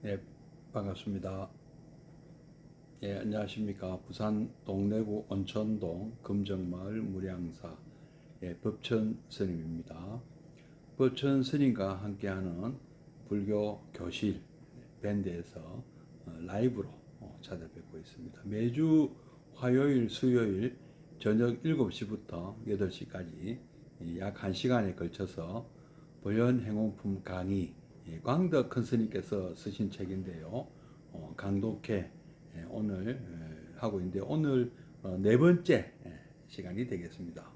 예, 반갑습니다. 예, 안녕하십니까. 부산 동래구 온천동 금정마을 무량사 법천 스님입니다. 법천 스님과 함께하는 불교 교실 밴드에서 라이브로 찾아뵙고 있습니다. 매주 화요일, 수요일 저녁 7시부터 8시까지 약 1시간에 걸쳐서 보현행원품 강의, 광덕 큰 스님께서 쓰신 책인데요. 강독회 오늘 하고 있는데 오늘 네 번째 시간이 되겠습니다.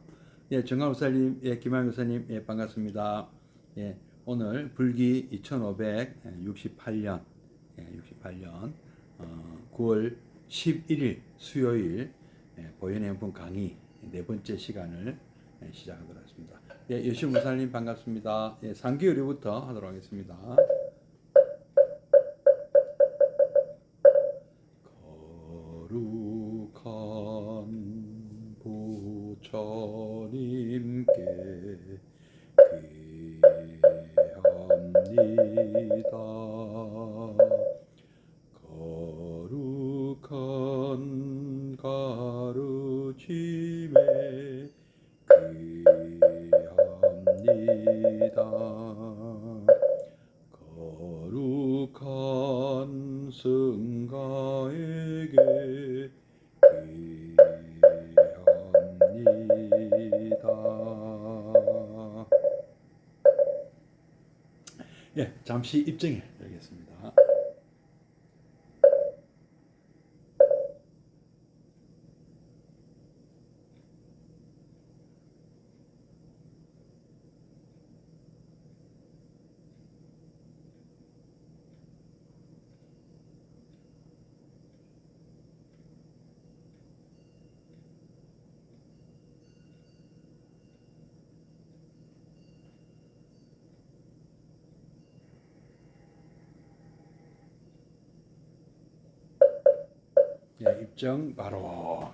예, 정강 목사님, 예, 김한 목사님, 예, 반갑습니다. 예, 오늘 불기 2568년, 9월 11일 수요일 보현행품 강의 네 번째 시간을 시작하도록 하겠습니다. 예, 여신 목사님 반갑습니다. 예, 상기의료부터 하도록 하겠습니다. 거룩한 부처님께 귀합니다. 거룩한 가르침에 귀합니다. 거룩한 승가에게 귀합니다. 예, 잠시 입증해 드리겠습니다. 예, 입증 바로.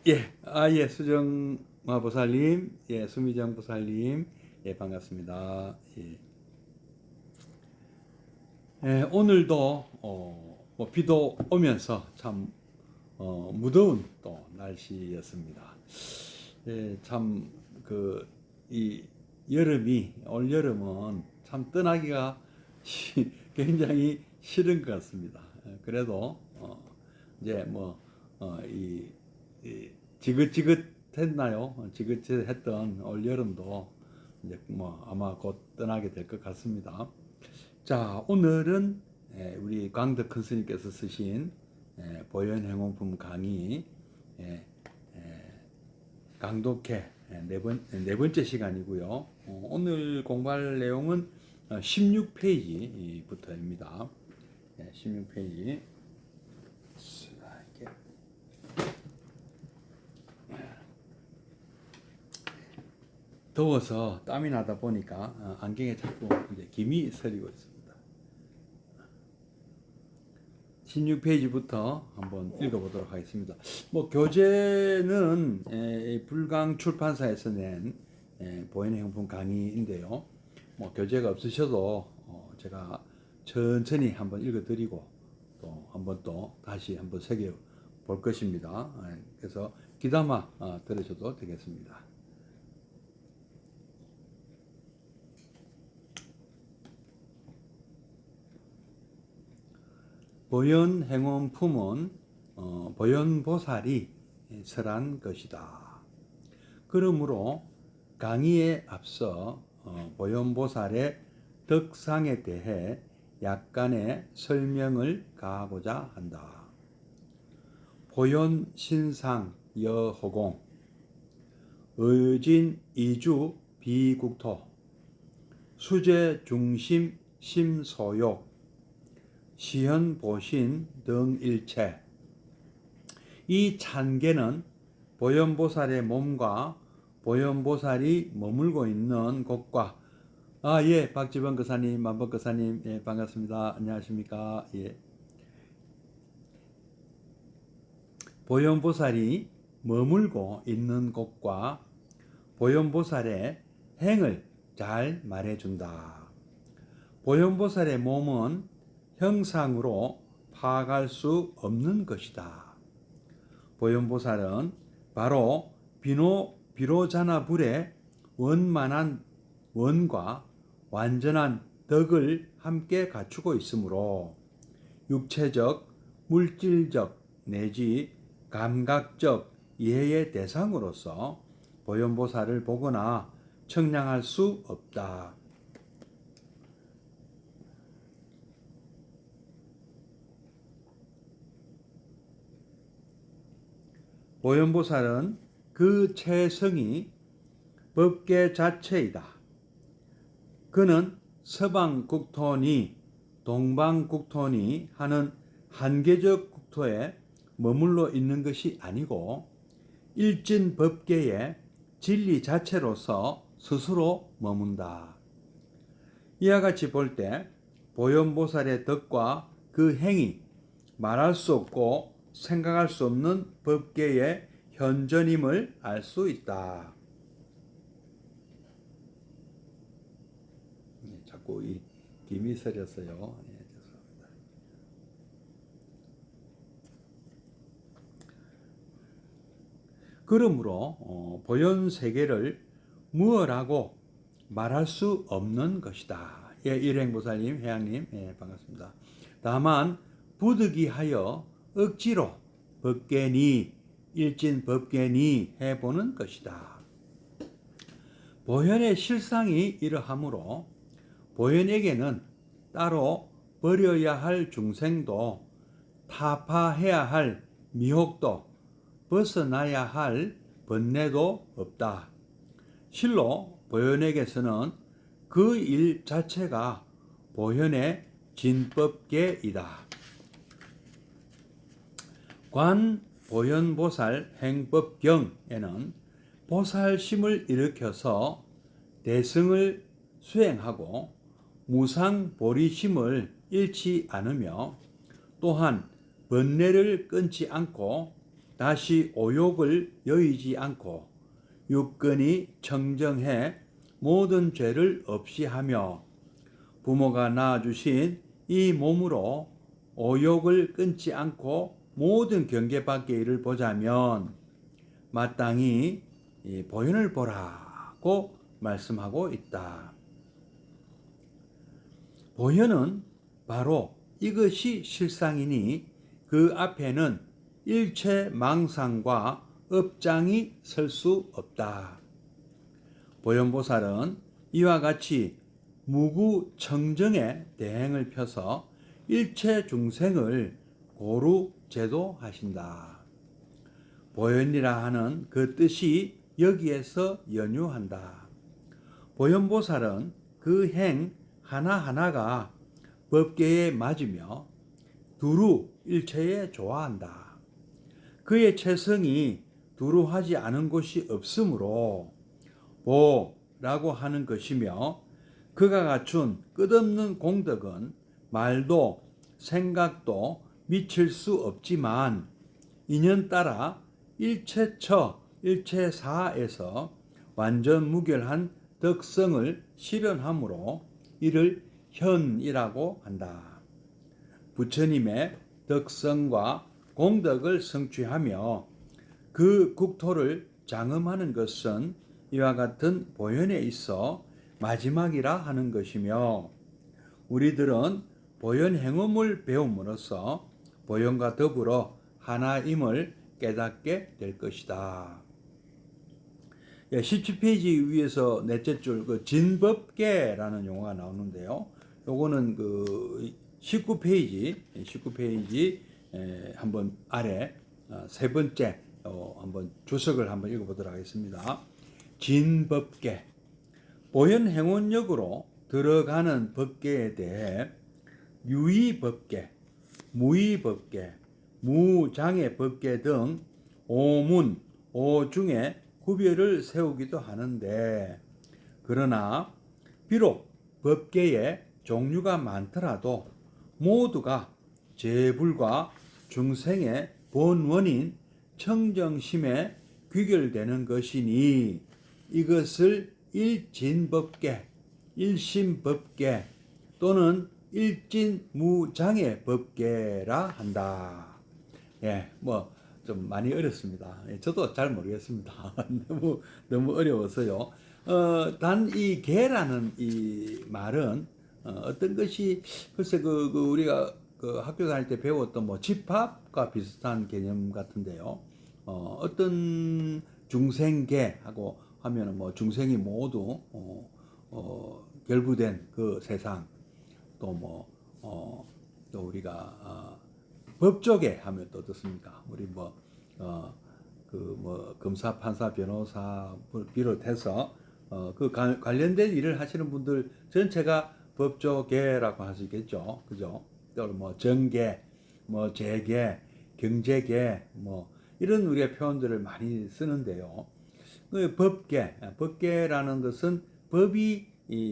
예, 예, 수정마 보살님, 예, 수미정 보살님, 예, 반갑습니다. 예. 예, 오늘도 뭐 비도 오면서 참 무더운 또 날씨였습니다. 예, 참 이 여름이 올 여름은 참 떠나기가 굉장히 싫은 것 같습니다. 그래도 이제 이 지긋지긋했나요? 지긋지긋했던 올 여름도 이제 뭐 아마 곧 떠나게 될 것 같습니다. 자, 오늘은 우리 광덕 큰 스님께서 쓰신 보현행원품 강의 강독회 네 번째 시간이고요. 오늘 공부할 내용은 16페이지부터입니다. 16페이지. 더워서 땀이 나다 보니까 안경에 자꾸 이제 김이 서리고 있습니다. 16페이지부터 한번 읽어보도록 하겠습니다. 뭐 교재는 불강 출판사에서 낸 보현행품 강의인데요. 뭐 교재가 없으셔도 제가 천천히 한번 읽어드리고 또 한번 또 다시 한번 새겨 볼 것입니다. 그래서 귀담아 들으셔도 되겠습니다. 보현행원품은 보현보살이 설한 것이다. 그러므로 강의에 앞서 보현보살의 덕상에 대해 약간의 설명을 가하고자 한다. 보현신상 여호공, 의진 이주 비국토, 수제중심 심소욕, 시현보신 등 일체. 이 찬계는 보현보살의 몸과 보현보살이 머물고 있는 곳과 예, 박지범 거사님, 만복 거사님, 예, 반갑습니다. 안녕하십니까? 예. 보현보살이 머물고 있는 곳과 보현보살의 행을 잘 말해준다. 보현보살의 몸은 형상으로 파악할 수 없는 것이다. 보현보살은 바로 비로자나불의 원만한 원과 완전한 덕을 함께 갖추고 있으므로 육체적, 물질적 내지 감각적 이해의 대상으로서 보현보살을 보거나 청량할 수 없다. 보현보살은 그 체성이 법계 자체이다. 그는 서방 국토니 동방 국토니 하는 한계적 국토에 머물러 있는 것이 아니고 일진 법계의 진리 자체로서 스스로 머문다. 이와 같이 볼 때 보현보살의 덕과 그 행이 말할 수 없고 생각할 수 없는 법계의 현전임을 알 수 있다. 자꾸 이 김이 서렸어요. 죄송합니다. 그러므로 보현 세계를 무엇라고 말할 수 없는 것이다. 일행보살님, 회양님, 반갑습니다. 다만 부득이하여 억지로 법계니 일진 법계니 해보는 것이다. 보현의 실상이 이러하므로 보현에게는 따로 버려야 할 중생도 타파해야 할 미혹도 벗어나야 할 번뇌도 없다. 실로 보현에게서는 그 일 자체가 보현의 진법계이다. 관 보현보살 행법경에는 보살심을 일으켜서 대승을 수행하고 무상보리심을 잃지 않으며 또한 번뇌를 끊지 않고 다시 오욕을 여의지 않고 육근이 청정해 모든 죄를 없이 하며 부모가 낳아주신 이 몸으로 오욕을 끊지 않고 모든 경계 밖의 일을 보자면 마땅히 보현을 보라고 말씀하고 있다. 보현은 바로 이것이 실상이니 그 앞에는 일체 망상과 업장이 설 수 없다. 보현보살은 이와 같이 무구청정의 대행을 펴서 일체 중생을 고루 제도하신다. 보현이라 하는 그 뜻이 여기에서 연유한다. 보현보살은 그 행 하나하나가 법계에 맞으며 두루 일체에 좋아한다. 그의 체성이 두루하지 않은 곳이 없으므로 보라고 하는 것이며 그가 갖춘 끝없는 공덕은 말도 생각도 미칠 수 없지만 인연 따라 일체처 일체사에서 완전 무결한 덕성을 실현함으로 이를 현이라고 한다. 부처님의 덕성과 공덕을 성취하며 그 국토를 장엄하는 것은 이와 같은 보현에 있어 마지막이라 하는 것이며 우리들은 보현 행음을 배움으로써 보현과 더불어 하나임을 깨닫게 될 것이다. 17페이지 위에서 넷째 줄 진법계라는 용어가 나오는데요. 요거는 19페이지 한번 아래 세 번째 한번 주석을 한번 읽어보도록 하겠습니다. 진법계 보현 행원역으로 들어가는 법계에 대해 유의법계, 무의법계, 무장애 법계 등 오문, 오중에 구별을 세우기도 하는데 그러나 비록 법계에 종류가 많더라도 모두가 재불과 중생의 본원인 청정심에 귀결되는 것이니 이것을 일진법계, 일심법계 또는 일진무장의 법계라 한다. 예, 뭐 좀 많이 어렵습니다. 예, 저도 잘 모르겠습니다. 너무 어려워서요. 단 이 계라는 이 말은 어떤 것이 글쎄 우리가 그 학교 다닐 때 배웠던 뭐 집합과 비슷한 개념 같은데요. 어떤 중생계하고 하면은 뭐 중생이 모두 결부된 그 세상 또 뭐 또 우리가 법조계 하면 또 어떻습니까? 우리 뭐 그 뭐 검사, 판사, 변호사 비롯해서 그 관련된 일을 하시는 분들 전체가 법조계라고 하시겠죠, 그죠? 또 뭐 정계, 뭐 재계, 경제계, 뭐 이런 우리가 표현들을 많이 쓰는데요. 그 법계라는 것은 법이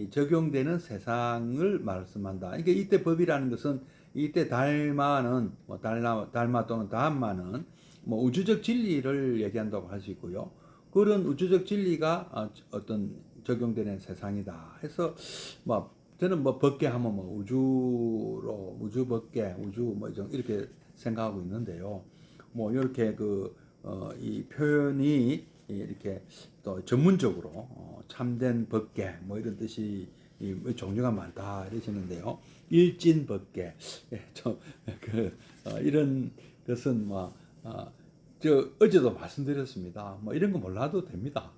적용되는 세상을 말씀한다. 그러니까 이때 법이라는 것은 이때 달마는 뭐 달마 또는 다음마는 뭐 우주적 진리를 얘기한다고 할 수 있고요. 그런 우주적 진리가 어떤 적용되는 세상이다. 해서 뭐 저는 뭐 법계 하면 뭐 우주로 우주 법계, 우주 뭐 이렇게 생각하고 있는데요. 뭐 이렇게 이 표현이 이렇게 또 전문적으로 참된 법계 뭐 이런 뜻이 종류가 많다 이러시는데요. 일진법계, 예, 이런 것은 뭐 저 어제도 말씀드렸습니다. 뭐 이런 거 몰라도 됩니다.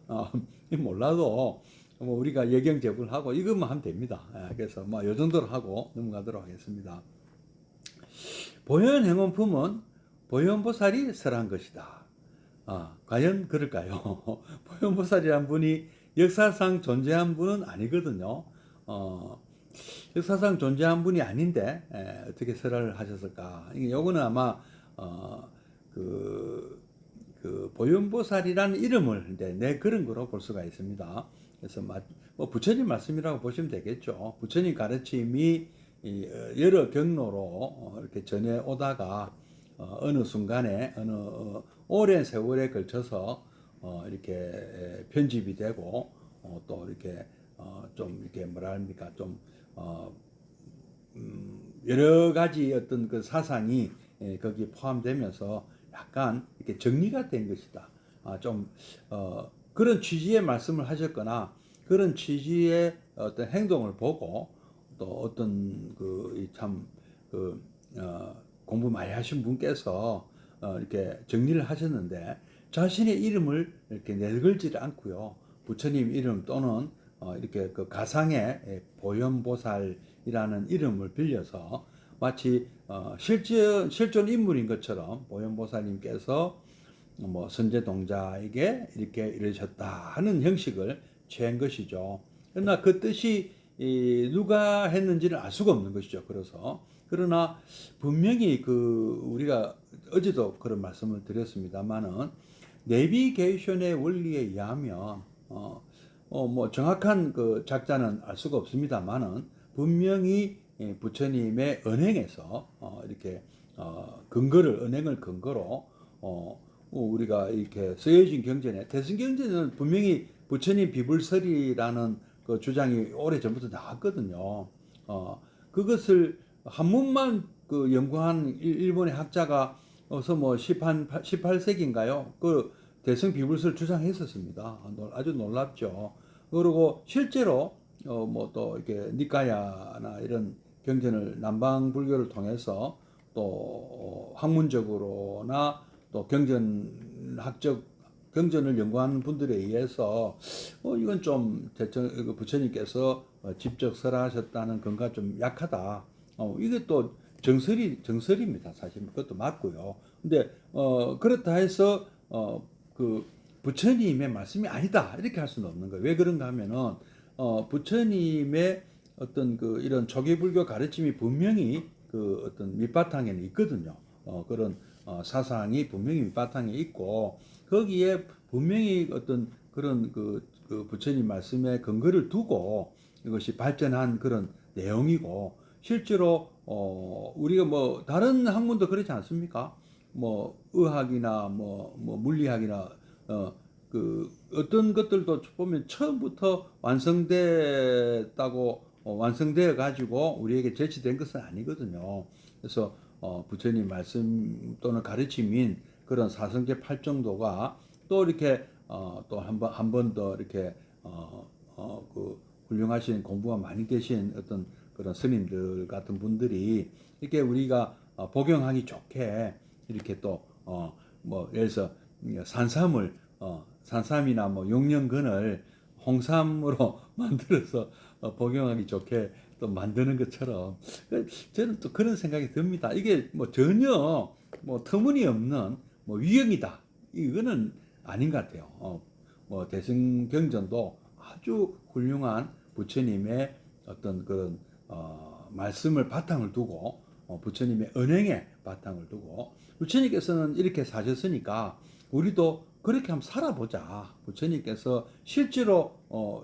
몰라도 뭐 우리가 예경제불하고 이것만 하면 됩니다. 예, 그래서 뭐 요 정도로 하고 넘어가도록 하겠습니다. 보현행원품은 보현보살이 설한 것이다. 과연 그럴까요? 보현보살이란 분이 역사상 존재한 분은 아니거든요. 역사상 존재한 분이 아닌데 어떻게 설을 하셨을까? 이거는 아마 그 보현보살이라는 이름을 이제 내걸은 거로 볼 수가 있습니다. 그래서 뭐 부처님 말씀이라고 보시면 되겠죠. 부처님 가르침이 여러 경로로 이렇게 전해 오다가 어느 순간에 어느 오랜 세월에 걸쳐서 이렇게 편집이 되고 또 이렇게 좀 이렇게 뭐라 합니까 좀 여러 가지 어떤 그 사상이 거기에 포함되면서 약간 이렇게 정리가 된 것이다. 좀 그런 취지의 말씀을 하셨거나 그런 취지의 어떤 행동을 보고 또 어떤 공부 많이 하신 분께서 이렇게 정리를 하셨는데 자신의 이름을 이렇게 내걸지를 않고요. 부처님 이름 또는 이렇게 그 가상의 보현보살이라는 이름을 빌려서 마치 실존 인물인 것처럼 보현보살님께서 뭐 선제동자에게 이렇게 이르셨다 하는 형식을 취한 것이죠. 그러나 그 뜻이 누가 했는지는 알 수가 없는 것이죠. 그러나 분명히 우리가 어제도 그런 말씀을 드렸습니다만은 내비게이션의 원리에 의하면 뭐 정확한 그 작자는 알 수가 없습니다만은 분명히 부처님의 언행에서 이렇게 언행을 근거로 우리가 이렇게 쓰여진 경전에 대승경전은 분명히 부처님 비불설이라는 그 주장이 오래 전부터 나왔거든요. 그것을 한문만 그 연구한 일본의 학자가 어서 뭐 18세기인가요? 그 대승 비불설 주장했었습니다. 아주 놀랍죠. 그리고 실제로 뭐 또 이렇게 니까야나 이런 경전을 남방 불교를 통해서 또 학문적으로나 또 경전을 연구하는 분들에 의해서 이건 좀 부처님께서 직접 설하셨다는 근거가 좀 약하다. 이것도 정설입니다. 사실 그것도 맞고요. 근데 그렇다 해서 그 부처님의 말씀이 아니다 이렇게 할 수는 없는 거예요. 왜 그런가 하면은 부처님의 어떤 이런 초기 불교 가르침이 분명히 그 어떤 밑바탕에는 있거든요. 그런 사상이 분명히 밑바탕에 있고 거기에 분명히 어떤 그런 부처님 말씀에 근거를 두고 이것이 발전한 그런 내용이고 실제로 우리가 뭐 다른 학문도 그렇지 않습니까? 뭐 의학이나 뭐 물리학이나 어떤 것들도 보면 처음부터 완성됐다고 완성되어 가지고 우리에게 제시된 것은 아니거든요. 그래서 부처님 말씀 또는 가르침인 그런 사성제 팔정도가 또 이렇게 또 한 번 더 이렇게 그 훌륭하신 공부가 많이 되신 어떤 그런 스님들 같은 분들이 이렇게 우리가 복용하기 좋게 이렇게 또 뭐 예를 들어서 산삼을 산삼이나 뭐 용령근을 홍삼으로 만들어서 복용하기 좋게 또 만드는 것처럼 저는 또 그런 생각이 듭니다. 이게 뭐 전혀 뭐 터무니없는 뭐 위험이다. 이거는 아닌 것 같아요. 뭐 대승경전도 아주 훌륭한 부처님의 어떤 그런 말씀을 바탕을 두고 부처님의 언행에 바탕을 두고 부처님께서는 이렇게 사셨으니까 우리도 그렇게 한번 살아보자. 부처님께서 실제로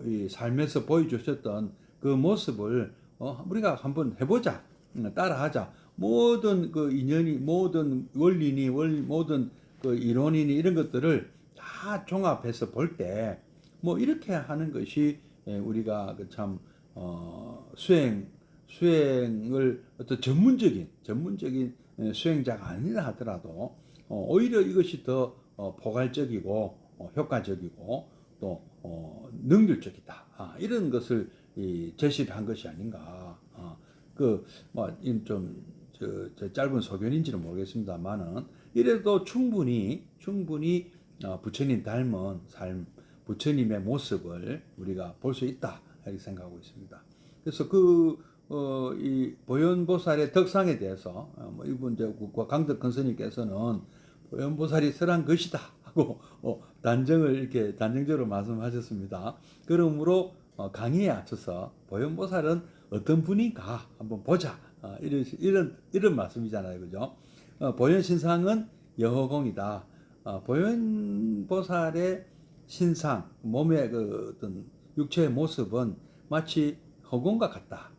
이 삶에서 보여주셨던 그 모습을 우리가 한번 해보자. 따라하자. 모든 그 인연이, 모든 원리니, 모든 그 이론이니 이런 것들을 다 종합해서 볼 때 뭐 이렇게 하는 것이 우리가 그참 수행을 어떤 전문적인 수행자가 아니라 하더라도 오히려 이것이 더 포괄적이고 효과적이고 또 능률적이다. 이런 것을 제시를 한 것이 아닌가. 그뭐좀 짧은 소견인지는 모르겠습니다만은 이래도 충분히 부처님 닮은 삶, 부처님의 모습을 우리가 볼 수 있다 이렇게 생각하고 있습니다. 그래서 이 보현보살의 덕상에 대해서 뭐 이분 이제 강덕 근스님께서는 보현보살이 설한 것이다 하고 단정을 이렇게 단정적으로 말씀하셨습니다. 그러므로 강의에 앞서서 보현보살은 어떤 분인가 한번 보자 이런 말씀이잖아요, 그죠? 보현신상은 여호공이다. 보현보살의 신상, 몸의 그 어떤 육체의 모습은 마치 허공과 같다.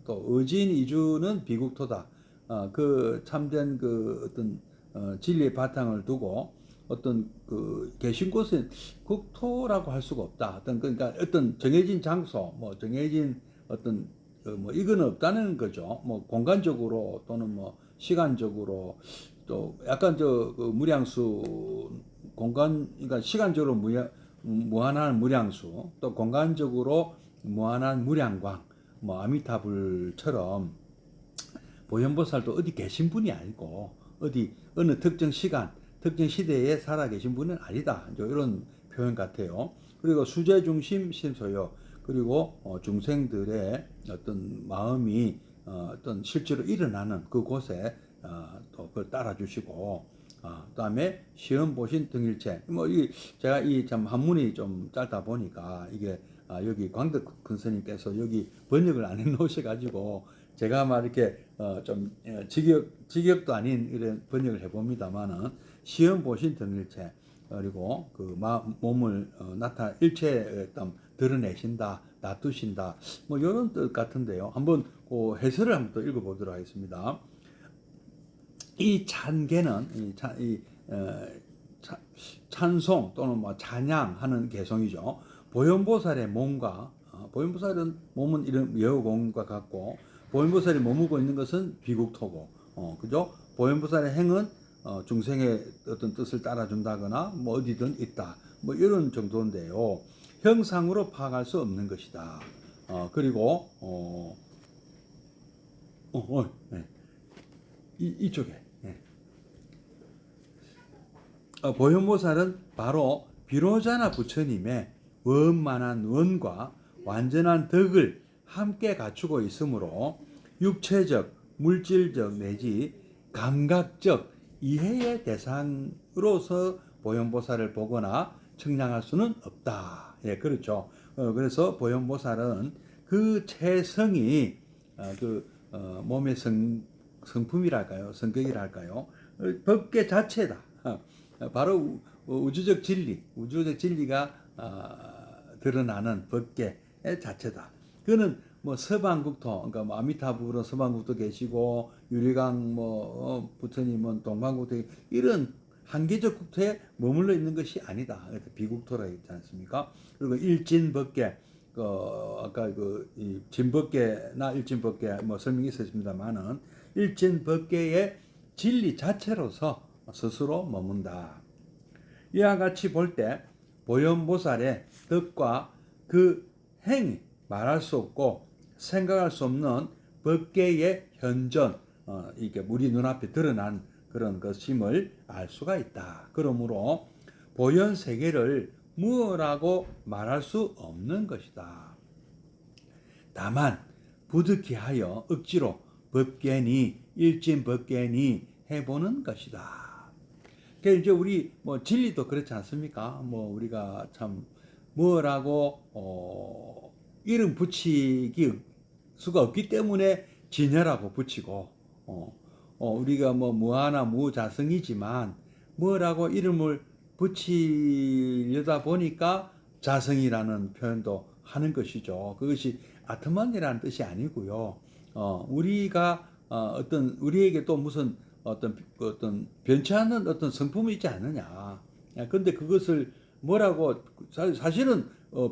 또 의진이주는 비국토다. 그 참된 그 어떤 진리의 바탕을 두고 어떤 그 계신 곳은 국토라고 할 수가 없다. 그러니까 어떤 정해진 장소, 뭐 정해진 어떤 뭐 이건 없다는 거죠. 뭐 공간적으로 또는 뭐 시간적으로 또 약간 그 무량수 공간 그러니까 시간적으로 무한한 무량수 또 공간적으로 무한한 무량광 뭐 아미타불처럼 보현보살도 어디 계신 분이 아니고 어디 어느 특정 시간 특정 시대에 살아 계신 분은 아니다. 이런 표현 같아요. 그리고 수제 중심 신소요 그리고 중생들의 어떤 마음이 어떤 실제로 일어나는 그곳에 또 그걸 따라주시고 그다음에 시험 보신 등일체 제가 이 참 한문이 좀 짧다 보니까 이게 여기 광덕 근스님께서 여기 번역을 안 해놓으셔 가지고 제가 막 이렇게 좀 직역도 아닌 이런 번역을 해봅니다만은 시험 보신 등일체 그리고 그 몸을 일체에 드러내신다, 놔두신다, 뭐 이런 뜻 같은데요. 한번 그 해설을 한번 또 읽어보도록 하겠습니다. 이 찬개는 찬송 또는 뭐 찬양하는 개성이죠. 보현보살의 몸과 보현보살은 몸은 이런 여호공과 같고 보현보살이 머무고 있는 것은 비국토고 그죠? 보현보살의 행은 중생의 어떤 뜻을 따라준다거나 뭐 어디든 있다. 뭐 이런 정도인데요. 형상으로 파악할 수 없는 것이다. 그리고 네. 이쪽에 네. 보현보살은 바로 비로자나 부처님의 원만한 원과 완전한 덕을 함께 갖추고 있으므로 육체적, 물질적 내지 감각적 이해의 대상으로서 보현보살을 보거나 측량할 수는 없다. 예, 그렇죠. 그래서 보현보살은 그 체성이 몸의 성품이랄까요, 성격이랄까요, 법계 자체다. 바로 우주적 진리가 드러나는 법계의 자체다. 그는 뭐 서방국토, 그러니까 뭐 아미타불은 서방국토 계시고 유리강 부처님은 동방국토 이런 한계적 국토에 머물러 있는 것이 아니다. 비국토라 했지 않습니까? 그리고 일진법계 아까 이 진법계나 일진법계 뭐 설명이 있었습니다만은 일진법계의 진리 자체로서 스스로 머문다. 이와 같이 볼 때 보현보살의 뜻과 그 행위, 말할 수 없고 생각할 수 없는 법계의 현전, 이게 우리 눈앞에 드러난 그런 것임을 알 수가 있다. 그러므로 보현 세계를 무엇라고 말할 수 없는 것이다. 다만 부득이하여 억지로 법계니 일진법계니 해보는 것이다. 그 이제 우리 뭐 진리도 그렇지 않습니까? 뭐 우리가 참 뭐라고 이름 붙이기 수가 없기 때문에 진여라고 붙이고 우리가 뭐 무하나 무자성이지만 뭐라고 이름을 붙이려다 보니까 자성이라는 표현도 하는 것이죠. 그것이 아트만이라는 뜻이 아니고요. 우리가 어떤 우리에게 또 무슨 어떤 변치 않는 어떤 성품이 있지 않느냐. 근데 그것을 뭐라고 사실은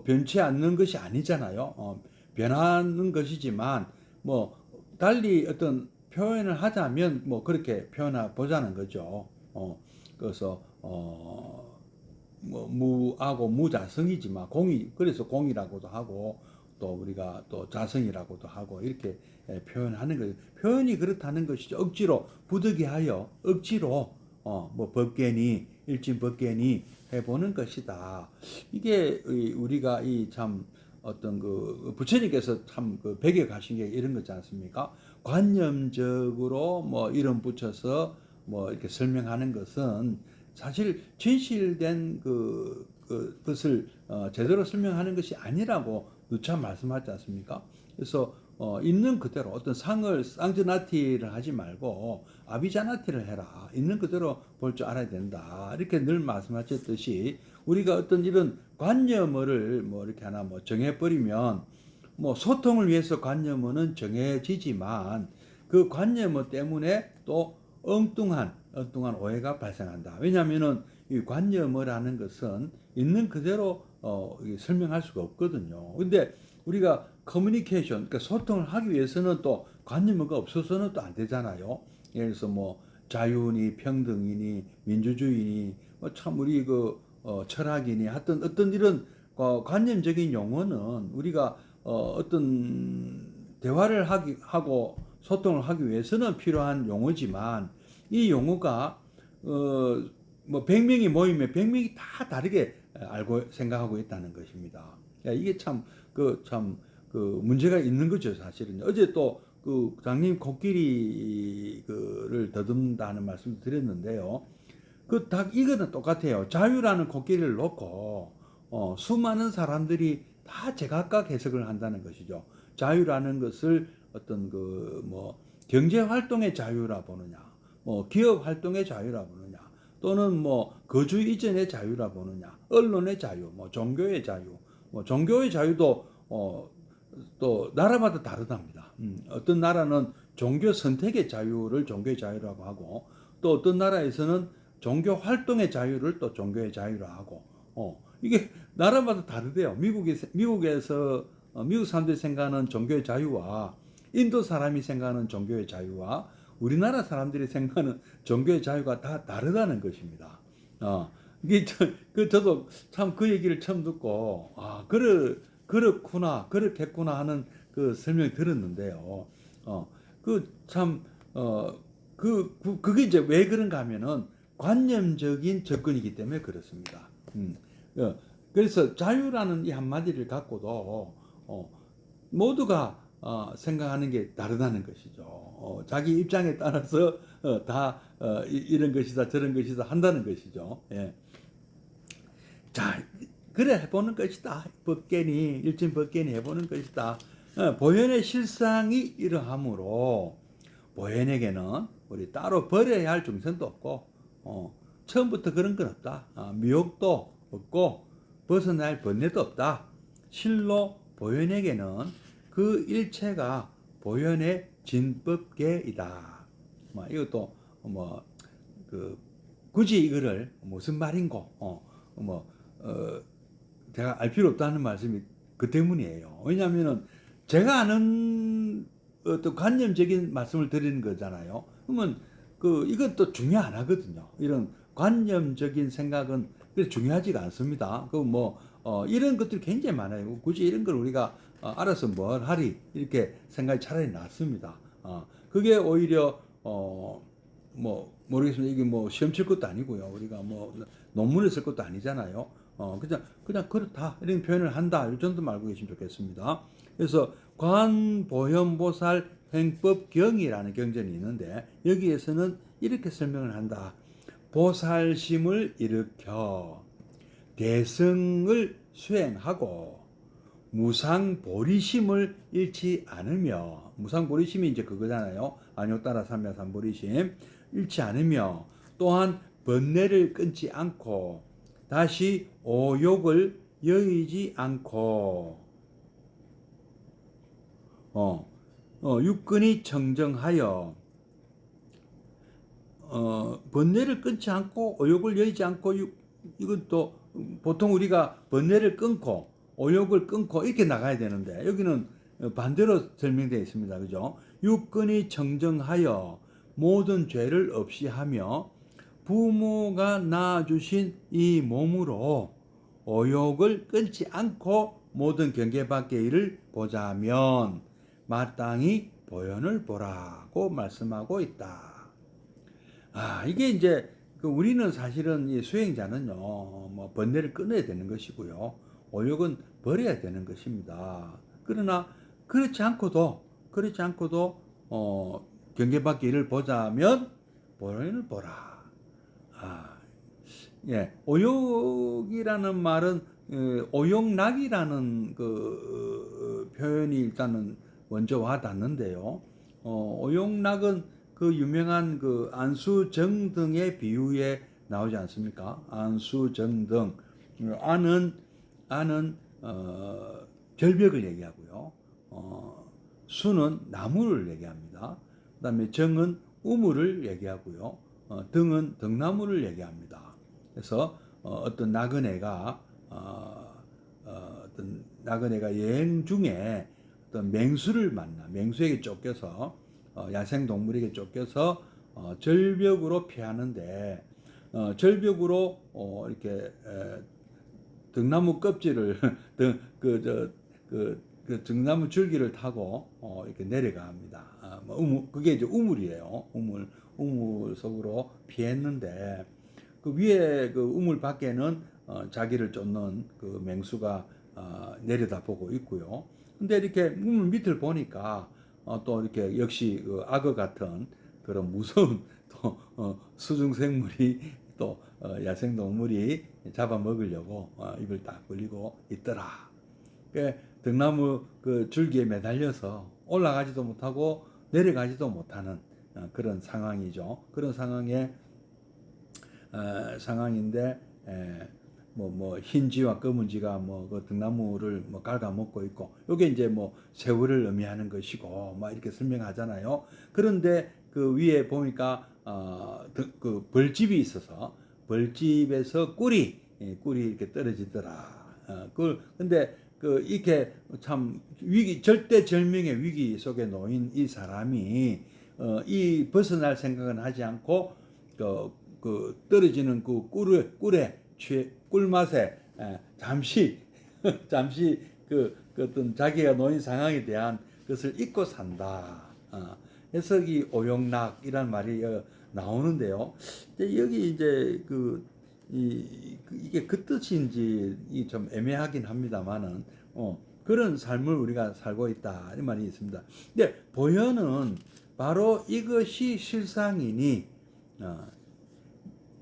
변치 않는 것이 아니잖아요. 변하는 것이지만 뭐 달리 어떤 표현을 하자면 뭐 그렇게 표현해 보자는 거죠. 그래서 뭐 무하고 무자성이지만 공이 그래서 공이라고도 하고 또 우리가 또 자성이라고도 하고 이렇게 표현하는 거예요. 표현이 그렇다는 것이죠. 억지로 부득이하여 억지로 뭐 법계니 일진법계니 해보는 것이다. 이게 우리가 이 참 어떤 그 부처님께서 참 그 배겨 가신 게 이런 거지 않습니까? 관념적으로 뭐 이름 붙여서 뭐 이렇게 설명하는 것은 사실 진실된 그것을 제대로 설명하는 것이 아니라고 누차 말씀하지 않습니까? 그래서 있는 그대로 어떤 상을 쌍전나티를 하지 말고 아비자나티를 해라. 있는 그대로 볼 줄 알아야 된다. 이렇게 늘 말씀하셨듯이 우리가 어떤 이런 관념을 뭐 이렇게 하나 뭐 정해버리면 뭐 소통을 위해서 관념은 정해지지만 그 관념 때문에 또 엉뚱한 오해가 발생한다. 왜냐하면은 이 관념이라는 것은 있는 그대로 설명할 수가 없거든요. 근데 우리가 커뮤니케이션, 그러니까 소통을 하기 위해서는 또 관념가 없어서는 또 안 되잖아요. 예를 들어서 뭐 자유니 평등이니 민주주의니 참 우리 철학이니 하여튼 어떤 이런 관념적인 용어는 우리가 어떤 대화를 하고 소통을 하기 위해서는 필요한 용어지만 이 용어가 뭐 100명이 모이면 100명이 다 다르게 알고 생각하고 있다는 것입니다. 이게 참 문제가 있는 거죠, 사실은. 어제 또 그 장님 코끼리를 더듬는다는 말씀 드렸는데요. 이거는 똑같아요. 자유라는 코끼리를 놓고 수많은 사람들이 다 제각각 해석을 한다는 것이죠. 자유라는 것을 어떤 뭐 경제 활동의 자유라 보느냐, 뭐 기업 활동의 자유라 보느냐, 또는 뭐 거주 이전의 자유라 보느냐, 언론의 자유, 뭐 종교의 자유, 뭐 종교의 자유도 또 나라마다 다르답니다. 어떤 나라는 종교 선택의 자유를 종교의 자유라고 하고 또 어떤 나라에서는 종교 활동의 자유를 또 종교의 자유라 하고 이게 나라마다 다르대요. 미국에서 미국 사람들이 생각하는 종교의 자유와 인도 사람이 생각하는 종교의 자유와 우리나라 사람들이 생각하는 종교의 자유가 다 다르다는 것입니다. 이게 저도 참 그 얘기를 처음 듣고 그렇구나 그렇겠구나 하는 그 설명을 들었는데요. 그게 이제 왜 그런가 하면은 관념적인 접근이기 때문에 그렇습니다. 그래서 자유라는 이 한마디를 갖고도 모두가 생각하는 게 다르다는 것이죠. 자기 입장에 따라서 다 이런 것이다 저런 것이다 한다는 것이죠. 예. 자, 그래 해보는 것이다. 법계니 일진법계니 해보는 것이다. 보현의 실상이 이러하므로 보현에게는 우리 따로 버려야 할 중생도 없고 처음부터 그런 건 없다. 미혹도 없고 벗어날 번뇌도 없다. 실로 보현에게는 그 일체가 보현의 진법계이다. 이것도 굳이 이거를 무슨 말인고 제가 알 필요 없다는 말씀이 그 때문이에요. 왜냐하면은 제가 아는 어떤 관념적인 말씀을 드리는 거잖아요. 그러면 이것도 중요 안 하거든요. 이런 관념적인 생각은 그렇게 중요하지가 않습니다. 이런 것들이 굉장히 많아요. 굳이 이런 걸 우리가 알아서 뭘 하리 이렇게 생각이 차라리 낫습니다. 그게 오히려 모르겠습니다. 이게 뭐 시험 칠 것도 아니고요. 우리가 뭐 논문을 쓸 것도 아니잖아요. 그냥 그렇다 이런 표현을 한다. 이 정도만 알고 계시면 좋겠습니다. 그래서 관보현보살 행법경이라는 경전이 있는데 여기에서는 이렇게 설명을 한다. 보살심을 일으켜 대승을 수행하고 무상보리심을 잃지 않으며, 무상보리심이 이제 그거잖아요. 안욕따라 삼야삼보리심 잃지 않으며, 또한 번뇌를 끊지 않고 다시 오욕을 여의지 않고 육근이 청정하여 번뇌를 끊지 않고 오욕을 여의지 않고 이건 또 보통 우리가 번뇌를 끊고 오욕을 끊고 이렇게 나가야 되는데 여기는 반대로 설명되어 있습니다. 그죠? 육근이 청정하여 모든 죄를 없이 하며 부모가 낳아주신 이 몸으로 오욕을 끊지 않고 모든 경계밖의 일을 보자면 마땅히 보현을 보라고 말씀하고 있다. 이게 이제 우리는 사실은 이 수행자는요, 뭐 번뇌를 끊어야 되는 것이고요, 오욕은 버려야 되는 것입니다. 그러나 그렇지 않고도 경계 밖의 일을 보자면 보현을 보라. 예, 오욕이라는 말은 오욕락이라는 표현이 일단은 먼저 와 닿는데요. 오욕락은 그 유명한 안수정등의 비유에 나오지 않습니까? 안수정등. 안은 절벽을 얘기하고요. 수는 나무를 얘기합니다. 그다음에 정은 우물을 얘기하고요. 등은 등나무를 얘기합니다. 그래서 어떤 나그네가 여행 중에 어떤 맹수를 만나, 맹수에게 쫓겨서 야생 동물에게 쫓겨서 절벽으로 피하는데 절벽으로 이렇게 등나무 껍질을 등나무 줄기를 타고 이렇게 내려갑니다. 그게 이제 우물이에요. 우물 속으로 피했는데 그 위에 그 우물 밖에는 자기를 쫓는 그 맹수가 내려다보고 있고요. 근데 이렇게 우물 밑을 보니까 또 이렇게 역시 그 악어 같은 그런 무서운 또 수중 생물이 또 야생 동물이 잡아먹으려고 입을 딱 벌리고 있더라. 등나무 그 줄기에 매달려서 올라가지도 못하고 내려가지도 못하는 그런 상황이죠. 그런 상황인데 흰쥐와 검은쥐가 그 등나무를 갉아먹고 있고, 요게 이제 세월을 의미하는 것이고 이렇게 설명하잖아요. 그런데 그 위에 보니까 그 벌집이 있어서 벌집에서 꿀이 이렇게 떨어지더라. 근데 이렇게 참 절대절명의 위기 속에 놓인 이 사람이 이 벗어날 생각은 하지 않고 떨어지는 그 꿀의 꿀맛에 잠시 어떤 자기가 놓인 상황에 대한 것을 잊고 산다. 해석이 오용락이란 말이 나오는데요. 여기 이제 이게 그 뜻인지 좀 애매하긴 합니다만은 그런 삶을 우리가 살고 있다 이 말이 있습니다. 근데 보현은 바로 이것이 실상이니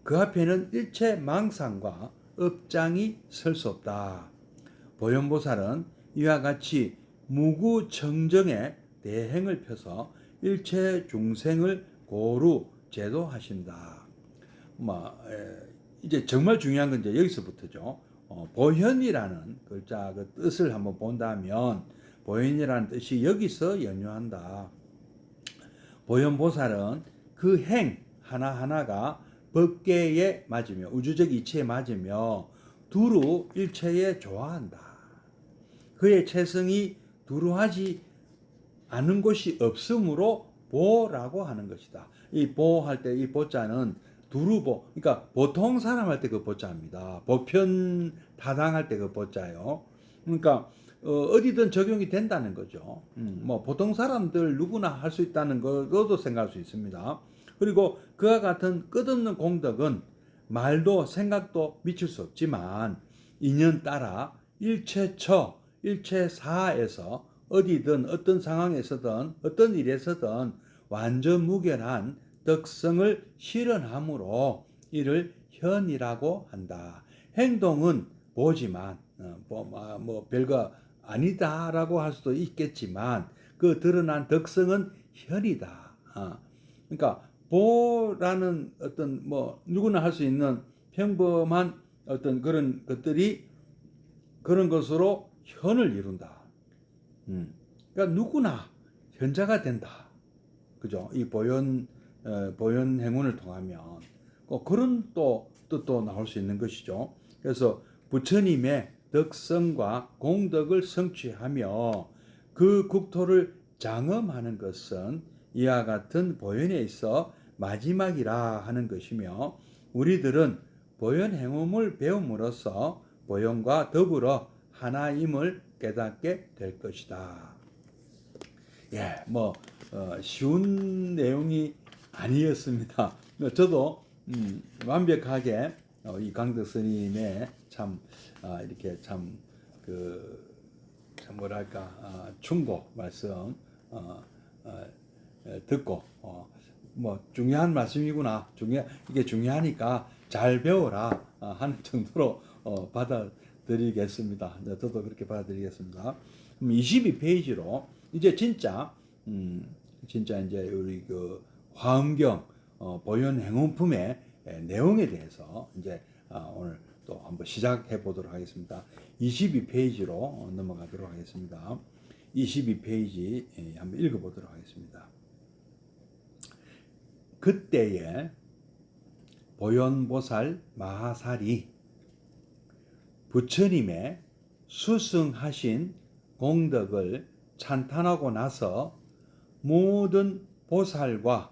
그 앞에는 일체 망상과 업장이 설 수 없다. 보현보살은 이와 같이 무구청정의 대행을 펴서 일체 중생을 고루 제도하신다. 이제 정말 중요한 건 이제 여기서부터죠. 보현이라는 글자 그 뜻을 한번 본다면 보현이라는 뜻이 여기서 연유한다. 보현보살은 그 행 하나하나가 법계에 맞으며 우주적 이치에 맞으며 두루 일체에 좋아한다. 그의 체성이 두루하지 않은 곳이 없으므로 보라고 하는 것이다. 이 보할 때 이 보자는 두루보, 그러니까 보통 사람 할 때 그 보자입니다. 보편 타당할 때 그 보자요. 그러니까 어디든 적용이 된다는 거죠. 뭐 보통 사람들 누구나 할 수 있다는 것도 생각할 수 있습니다. 그리고 그와 같은 끝없는 공덕은 말도 생각도 미칠 수 없지만 인연 따라 일체처, 일체사에서 어디든 어떤 상황에서든 어떤 일에서든 완전 무결한 덕성을 실현함으로 이를 현이라고 한다. 행동은 보지만 뭐 별거 아니다라고 할 수도 있겠지만 그 드러난 덕성은 현이다. 그러니까 보라는 어떤 뭐 누구나 할 수 있는 평범한 어떤 그런 것들이 그런 것으로 현을 이룬다. 그러니까 누구나 현자가 된다. 그죠? 이 보현 행운을 통하면 그런 또 뜻도 나올 수 있는 것이죠. 그래서 부처님의 덕성과 공덕을 성취하며 그 국토를 장엄하는 것은 이와 같은 보현에 있어 마지막이라 하는 것이며 우리들은 보현 행음을 배움으로써 보현과 더불어 하나임을 깨닫게 될 것이다. 예, 뭐 쉬운 내용이 아니었습니다. 저도 완벽하게 이 강덕 스님의 참 이렇게 참 뭐랄까 충고 말씀 듣고 뭐 중요한 말씀이구나 이게 중요하니까 잘 배워라 하는 정도로 받아들이겠습니다. 저도 그렇게 받아들이겠습니다. 22페이지로 이제 진짜 이제 우리 그 화엄경 보현 행운품의 내용에 대해서 이제 오늘 또 한번 시작해 보도록 하겠습니다. 22페이지로 넘어가도록 하겠습니다. 22페이지 한번 읽어 보도록 하겠습니다. 그때에 보현보살 마하살이 부처님의 수승하신 공덕을 찬탄하고 나서 모든 보살과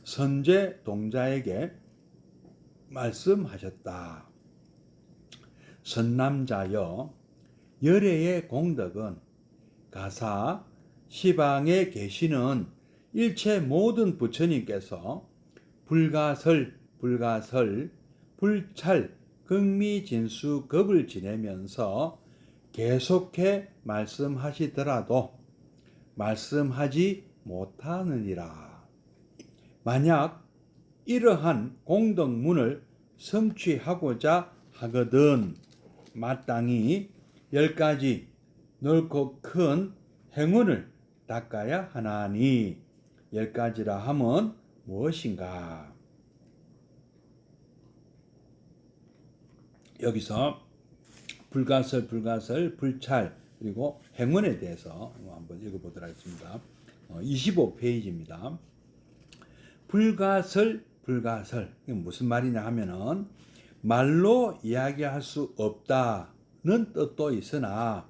선제 동자에게 말씀하셨다. 선남자여, 열애의 공덕은 가사 시방에 계시는 일체 모든 부처님께서 불가설, 불찰, 극미진수 겁을 지내면서 계속해 말씀하시더라도 말씀하지 못하느니라. 만약 이러한 공덕문을 성취하고자 하거든 마땅히 10가지 넓고 큰 행운을 닦아야 하나니 10가지라 함은 무엇인가? 여기서 불가설, 불찰 그리고 행운에 대해서 한번 읽어보도록 하겠습니다. 25페이지입니다. 불가설 이게 무슨 말이냐 하면은 말로 이야기할 수 없다는 뜻도 있으나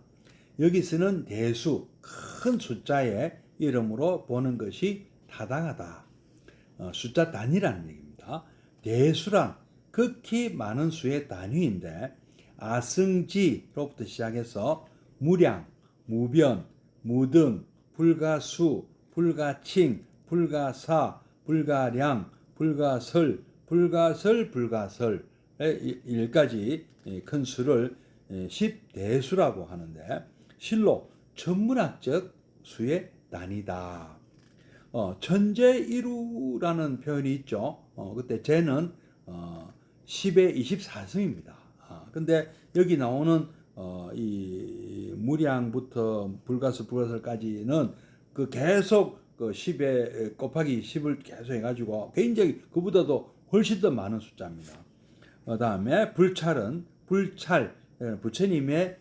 여기서는 대수 큰 숫자의 이름으로 보는 것이 타당하다. 숫자 단위라는 얘기입니다. 대수란 극히 많은 수의 단위인데 아승지로부터 시작해서 무량, 무변, 무등, 불가수, 불가칭, 불가사, 불가량, 불가설, 불가설의 10가지 큰 수를 10대수라고 하는데 실로 천문학적 수의 단위다. 천재일우라는 표현이 있죠. 그때 재는 10의 24승입니다. 근데 여기 나오는 이 무량부터 불가설까지는 그 계속 그 10에 곱하기 10을 계속 해가지고 굉장히 그보다도 훨씬 더 많은 숫자입니다. 그 다음에 불찰은 부처님의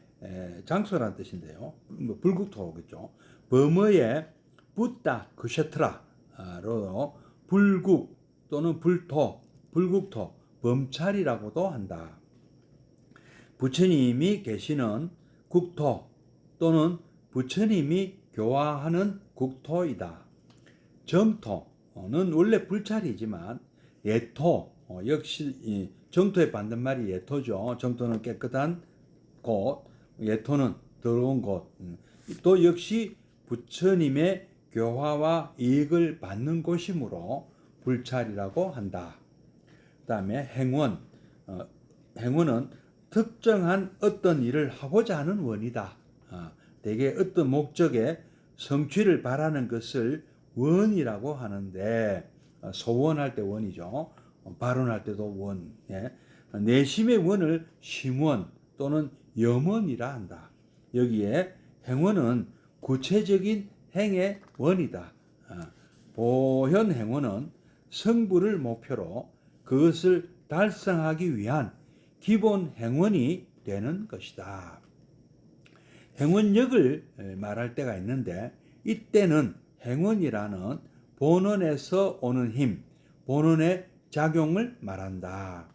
장소라는 뜻인데요. 불국토겠죠. 범어에 붓다 그셔트라로 불국 또는 불국토 범찰이라고도 한다. 부처님이 계시는 국토 또는 부처님이 교화하는 국토이다. 정토는 원래 불찰이지만 예토, 역시 정토의 반대말이 예토죠. 정토는 깨끗한 곳, 예토는 더러운 곳. 또 역시 부처님의 교화와 이익을 받는 곳이므로 불찰이라고 한다. 그 다음에 행원. 행원은 특정한 어떤 일을 하고자 하는 원이다. 대개 어떤 목적에 성취를 바라는 것을 원이라고 하는데, 소원할 때 원이죠. 발언할 때도 원. 예. 내심의 원을 심원 또는 염원이라 한다. 여기에 행원은 구체적인 행의 원이다. 보현 행원은 성부를 목표로 그것을 달성하기 위한 기본 행원이 되는 것이다. 행원력을 말할 때가 있는데, 이때는 행원이라는 본원에서 오는 힘, 본원의 작용을 말한다.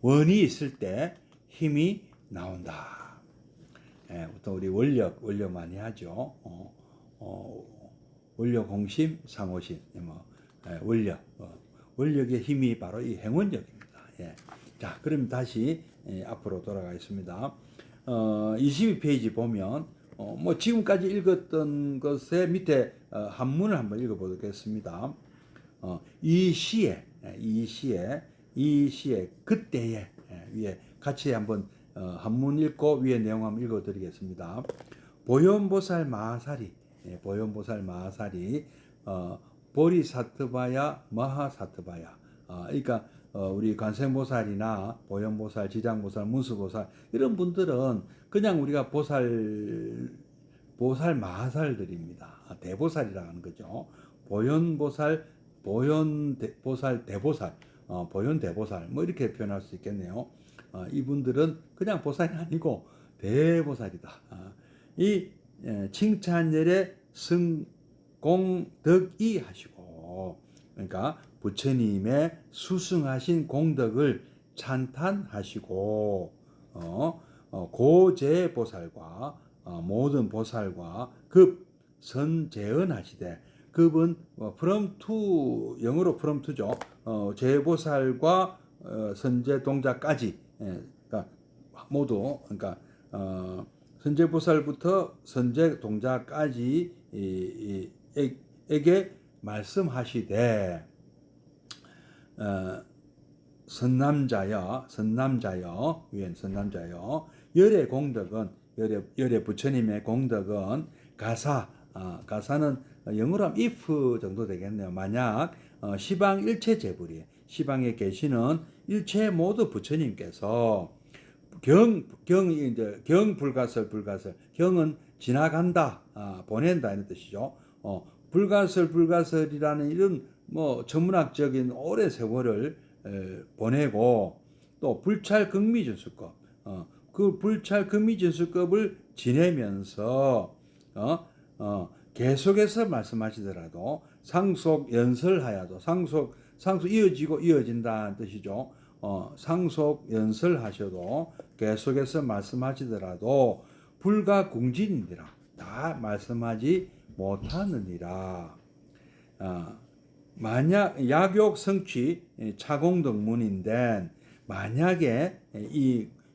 원이 있을 때 힘이 나온다. 보통 우리 원력 많이 하죠. 원력 공심, 상호심, 원력. 원력의 힘이 바로 이 행원력입니다. 자, 그럼 다시 앞으로 돌아가겠습니다. 22페이지 보면 뭐 지금까지 읽었던 것의 밑에 한문을 한번 읽어보겠습니다. 이 시에 그때에 위에 같이 한번 한문 읽고 위에 내용 한번 읽어드리겠습니다. 보현보살 마하사리, 보현보살 마하사리, 보리사트바야 마하사트바야. 그러니까 우리 관세음보살이나 보현보살, 지장보살, 문수보살 이런 분들은 그냥 우리가 보살 마하살들입니다. 대보살이라고 하는 거죠. 보현보살, 대보살, 보현대보살 뭐 이렇게 표현할 수 있겠네요. 이분들은 그냥 보살이 아니고 대보살이다. 이 칭찬열에 승공덕이 하시고, 그러니까 부처님의 수승하신 공덕을 찬탄하시고, 고제보살과 모든 보살과 급 선재언하시되, 급은 from to, 영어로 from to죠. 제보살과 선제 동자까지, 그러니까 모두, 그러니까 선제보살부터 선제 동자까지 에게 말씀하시되, 선남자여, 위엔 선남자여, 열의 공덕은, 열의 부처님의 공덕은 가사는 영어로 하면 if 정도 되겠네요. 만약 시방 일체 제불이, 시방에 계시는 일체 모두 부처님께서 경불가설, 경은 지나간다, 보낸다 이런 뜻이죠. 불가설이라는 이런 뭐 천문학적인 오래 세월을 보내고, 또 불찰극미준수법, 그 불찰극미준수법을 지내면서 계속해서 말씀하시더라도 상속연설하여도, 상속 이어지고 이어진다는 뜻이죠. 상속연설하셔도 계속해서 말씀하시더라도 불가궁진이니라, 다 말씀하지 못하느니라. 만약 약욕 성취 차공덕문인데, 만약에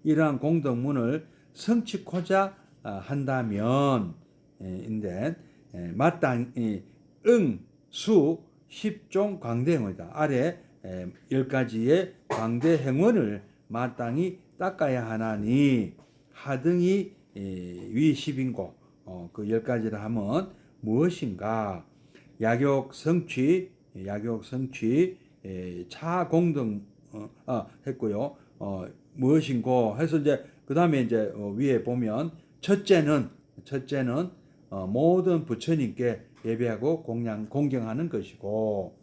이러한 공덕문을 성취코자 한다면, 인데 마땅 수 10종 광대행원이다. 아래 10가지의 광대행원을 마땅히 닦아야 하나니, 하등이 위 10인고, 그 10가지를 하면 무엇인가? 약욕 성취 차공덕 했고요. 무엇인고 해서 이제 그 다음에 이제 위에 보면 첫째는 모든 부처님께 예배하고 공경하는 것이고,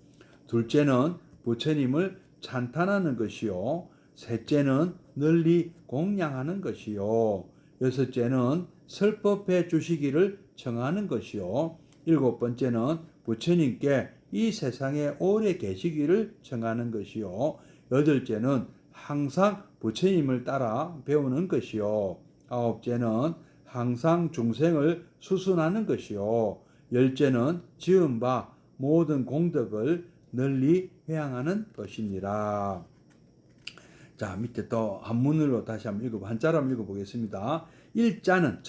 둘째는 부처님을 찬탄하는 것이요, 셋째는 널리 공양하는 것이요, 여섯째는 설법해 주시기를 청하는 것이요, 일곱 번째는 부처님께 이 세상에 오래 계시기를 청하는 것이요, 여덟째는 항상 부처님을 따라 배우는 것이요, 아홉째는 항상 중생을 수순하는 것이요 열죄는 지은 바 모든 공덕을 널리 회양하는 것이니라. 자, 밑에 또 한문으로 다시 한번 한자로 한번 읽어보겠습니다. 일자는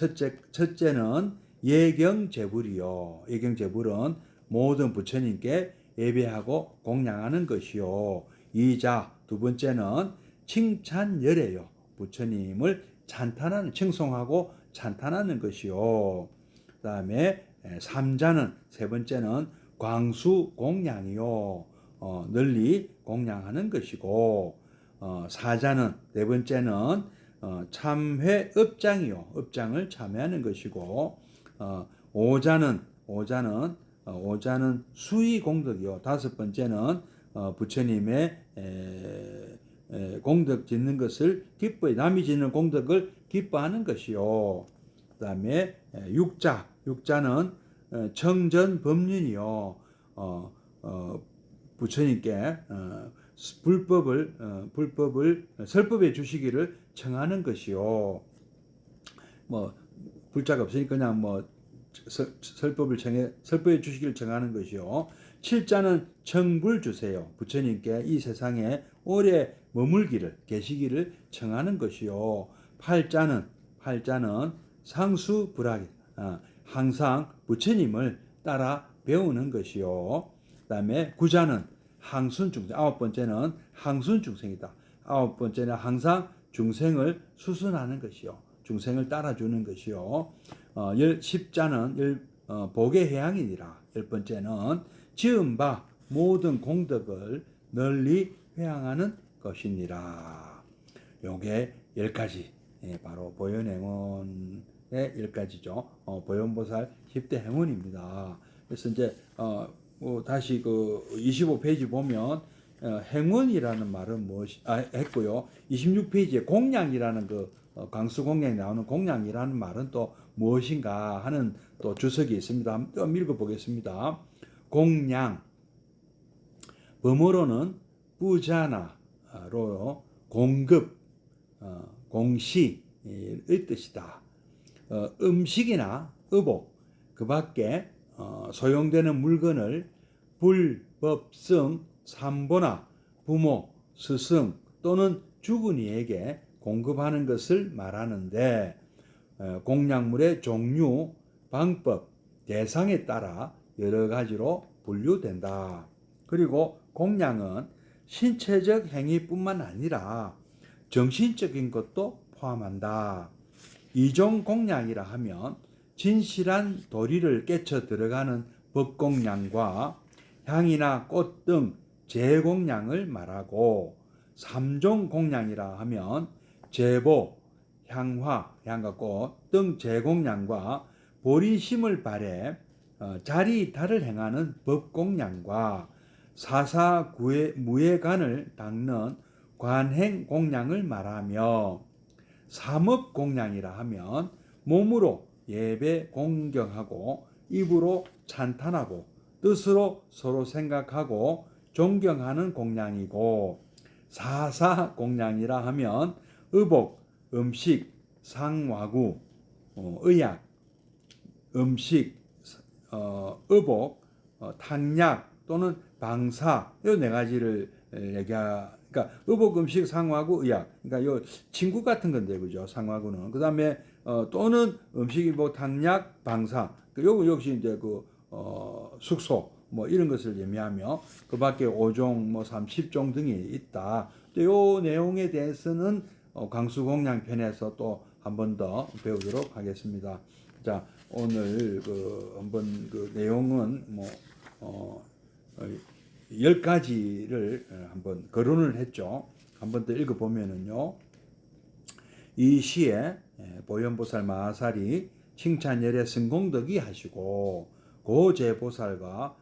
첫째는 예경제불이요. 예경제불은 모든 부처님께 예배하고 공양하는 것이요. 이자 두 번째는 칭찬열애요. 부처님을 찬탄하는 칭송하고 찬탄하는 것이요. 그다음에 삼자는 세 번째는 광수공양이요. 널리 공양하는 것이고 사자는 네 번째는 참회업장이요. 업장을 참회하는 것이고 오자는 수의공덕이요. 다섯 번째는 부처님의 공덕 짓는 것을 기뻐해 남이 짓는 공덕을 기뻐하는 것이요. 그다음에 육자는 청전법륜이요. 부처님께 불법을 설법해 주시기를 청하는 것이요. 뭐 불자가 없으니 그냥 뭐 설법해 주시기를 청하는 것이요. 칠자는 청불 주세요. 부처님께 이 세상에 오래 머물기를 계시기를 청하는 것이요. 팔자는 상수불하기 항상 부처님을 따라 배우는 것이요. 그다음에 구자는 항순중생. 아홉 번째는 항순중생이다. 아홉 번째는 항상 중생을 수순하는 것이요. 중생을 따라주는 것이요. 십자는 복의 해양이니라. 열 번째는 지은 바 모든 공덕을 널리 회양하는 것이니라. 요게 10가지. 바로 보현행원의 10가지죠. 보현보살 10대 행운입니다. 그래서 이제 다시 그 25페이지 보면 행운이라는 말은 무엇이 했고요. 26페이지에 공양이라는 그 강수공양이 나오는 공양이라는 말은 또 무엇인가 하는 또 주석이 있습니다. 한번 읽어보겠습니다. 공양 범어로는 부자나로 공급 공시의 뜻이다. 음식이나 의복 그 밖에 소용되는 물건을 불법성 삼보나 부모, 스승 또는 죽은 이에게 공급하는 것을 말하는데 공양물의 종류, 방법, 대상에 따라 여러 가지로 분류된다. 그리고 공양은 신체적 행위뿐만 아니라 정신적인 것도 포함한다. 이종 공양이라 하면 진실한 도리를 깨쳐 들어가는 법공양과 향이나 꽃 등 제공양을 말하고 삼종 공양이라 하면 제보, 향화, 향과 꽃 등 제공양과 보리심을 발해 자리이탈을 행하는 법공양과 사사무예간을 닦는 관행공양을 말하며 삼업공양이라 하면 몸으로 예배 공경하고 입으로 찬탄하고 뜻으로 서로 생각하고 존경하는 공양이고 사사공양이라 하면 의복, 음식, 상화구, 의약, 음식, 의복, 탕약 또는 방사 이 네 가지를 그러니까 의복, 음식, 상화구, 의약. 그러니까 요 친구 같은 건데 그죠? 상화구는. 그다음에 또는 음식이 뭐 탕약, 방사. 요거 역시 이제 그 숙소 뭐 이런 것을 의미하며 그 밖에 5종 뭐 30종 등이 있다. 요 내용에 대해서는 강수공양 편에서 또 한 번 더 배우도록 하겠습니다. 자, 오늘 그 한번 그 내용은 뭐 10가지를 한번 거론을 했죠. 한번 더 읽어보면은요. 이 시에 보현보살 마하살이 칭찬열애 승공덕이 하시고 고제보살과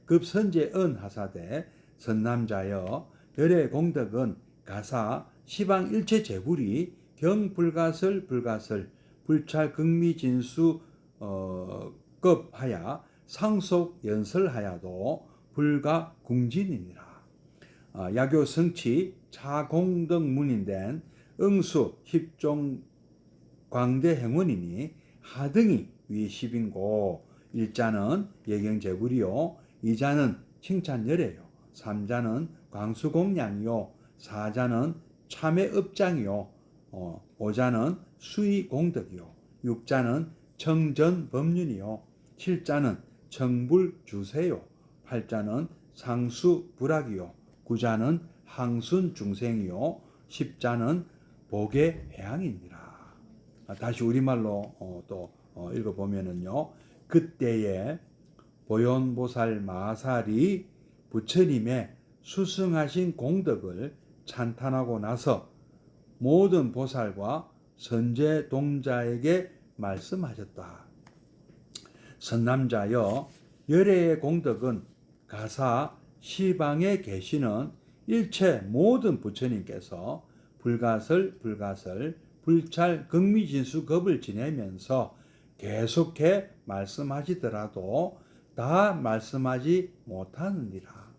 급선제은 하사대 선남자여 열애 공덕은 가사 시방일체 제불이 경불가설 불가설 불찰 극미진수 급하야 상속 연설하야도 불가 궁진이니라. 야교 성치 차공덕 문인된 응수 10종 광대행운이니 하등이 위 10인고 일자는 예경재불이요 이자는 칭찬열애요 삼자는 광수공양이요 사자는 참회업장이요 오자는 수의공덕이요 육자는 청전법륜이요 칠자는 청불주세요 팔자는 상수불악이요 구자는 항순중생이요 십자는 복의해양이니라. 다시 우리말로 또 읽어보면은요. 그때에 보현보살 마살이 부처님의 수승하신 공덕을 찬탄하고 나서 모든 보살과 선제동자에게 말씀하셨다. 선남자여 열애의 공덕은 가사 시방에 계시는 일체 모든 부처님께서 불가설 불찰 극미진수 겁을 지내면서 계속해 말씀하시더라도 다 말씀하지 못하느니라.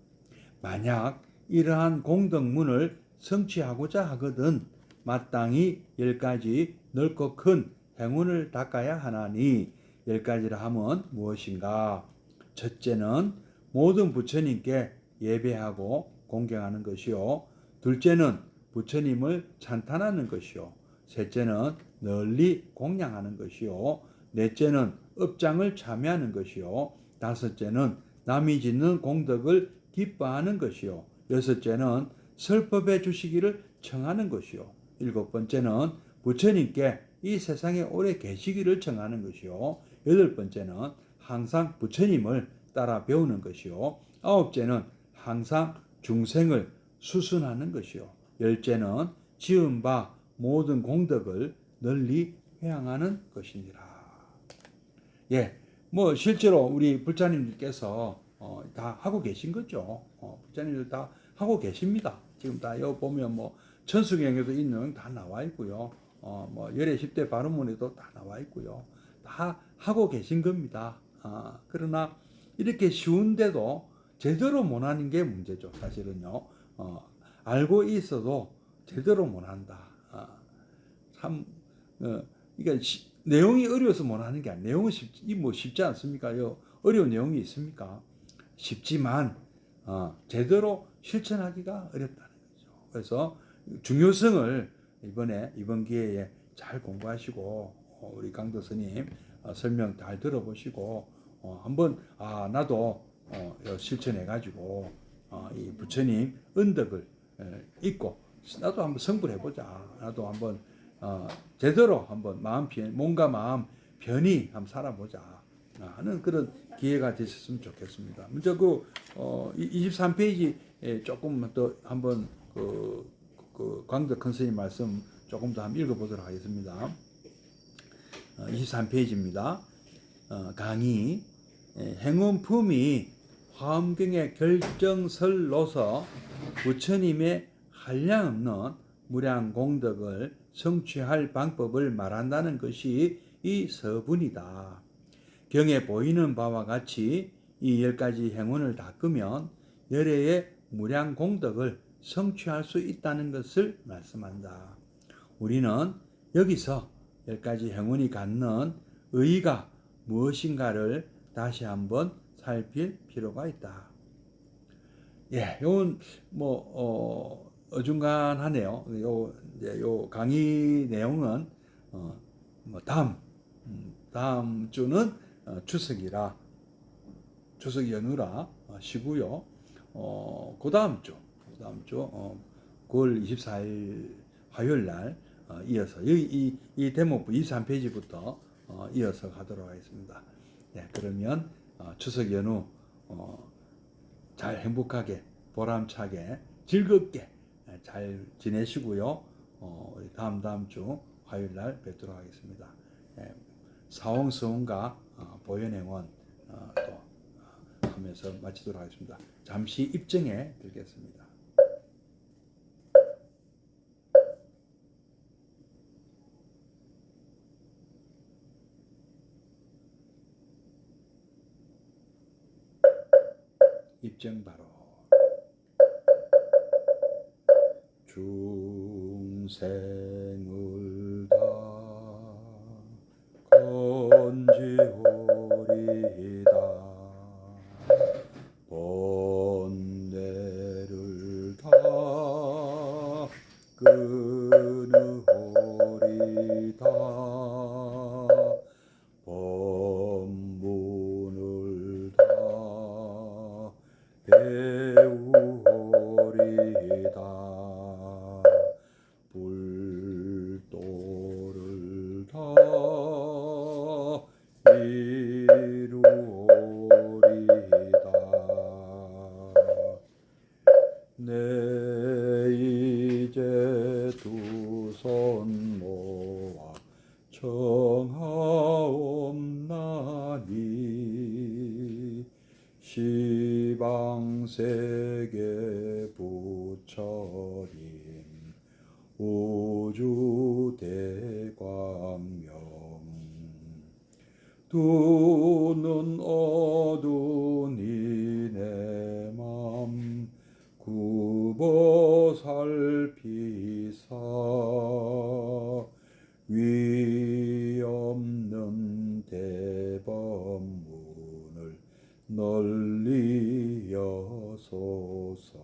만약 이러한 공덕문을 성취하고자 하거든 마땅히 10가지 넓고 큰 행운을 닦아야 하나니 10가지라 하면 무엇인가? 첫째는 모든 부처님께 예배하고 공경하는 것이요. 둘째는 부처님을 찬탄하는 것이요. 셋째는 널리 공양하는 것이요. 넷째는 업장을 참여하는 것이요. 다섯째는 남이 짓는 공덕을 기뻐하는 것이요. 여섯째는 설법해 주시기를 청하는 것이요. 일곱 번째는 부처님께 이 세상에 오래 계시기를 청하는 것이요. 여덟 번째는 항상 부처님을 따라 배우는 것이요. 아홉째는 항상 중생을 수순하는 것이요. 열째는 지은 바 모든 공덕을 널리 회양하는 것이니라. 예, 뭐 실제로 우리 불자님들께서 다 하고 계신 거죠. 불자님들 다 하고 계십니다. 지금 다 여기 보면 뭐 천수경에도 있는 다 나와 있고요. 뭐 열애 10대 바른문에도 다 나와 있고요. 다 하고 계신 겁니다. 그러나 이렇게 쉬운데도 제대로 못하는 게 문제죠. 사실은요. 알고 있어도 제대로 못한다. 참, 그러니까 내용이 어려워서 못하는 게 아니라 내용은 쉽지 않습니까? 어려운 내용이 있습니까? 쉽지만 제대로 실천하기가 어렵다는 거죠. 그래서 중요성을 이번 기회에 잘 공부하시고 우리 강도 스님 설명 잘 들어보시고 한번 나도 실천해가지고 이 부처님 은덕을 잊고 나도 한번 성불해 보자. 나도 한번 제대로 한번 몸과 마음 편히 한번 살아보자 하는 그런 기회가 되셨으면 좋겠습니다. 먼저 23페이지 조금 더 한번 광덕 큰 스님 말씀 조금 더 한번 읽어보도록 하겠습니다. 23페이지입니다. 강의 행운품이 화엄경의 결정설로서 부처님의 한량없는 무량공덕을 성취할 방법을 말한다는 것이 이 서분이다. 경에 보이는 바와 같이 이 10가지 행운을 닦으면 열애의 무량공덕을 성취할 수 있다는 것을 말씀한다. 우리는 여기서 10가지 행운이 갖는 의의가 무엇인가를 다시 한번 살필 필요가 있다. 예, 요건 뭐 어중간하네요. 요 강의 내용은 뭐 다음 주는 추석이라 추석 연휴라 쉬고요. 그 다음 주 9월 24일 화요일 날 이어서 이 대목부 23페이지부터 이어서 가도록 하겠습니다. 네, 그러면 추석 연휴 잘 행복하게 보람차게 즐겁게 잘 지내시고요. 우리 다음 주 화요일 날 뵙도록 하겠습니다. 사홍스원과 보현행원 또 하면서 마치도록 하겠습니다. 잠시 입증에 들겠습니다. 입증 바로 중생을 다 지방세계 부처님 우주대광명 두 눈 어두운 이내 맘 굽어 살피사 위 없는 대법문을 널리 여소서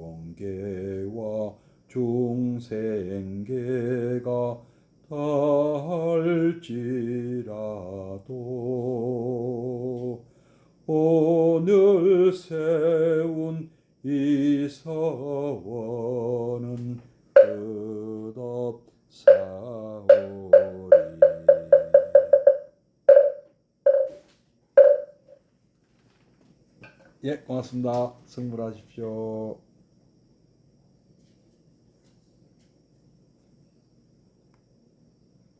허공계와 중생계가 다할지라도 오늘 세운 이 서원은 끝없사오리. 예, 고맙습니다. 승불하십시오.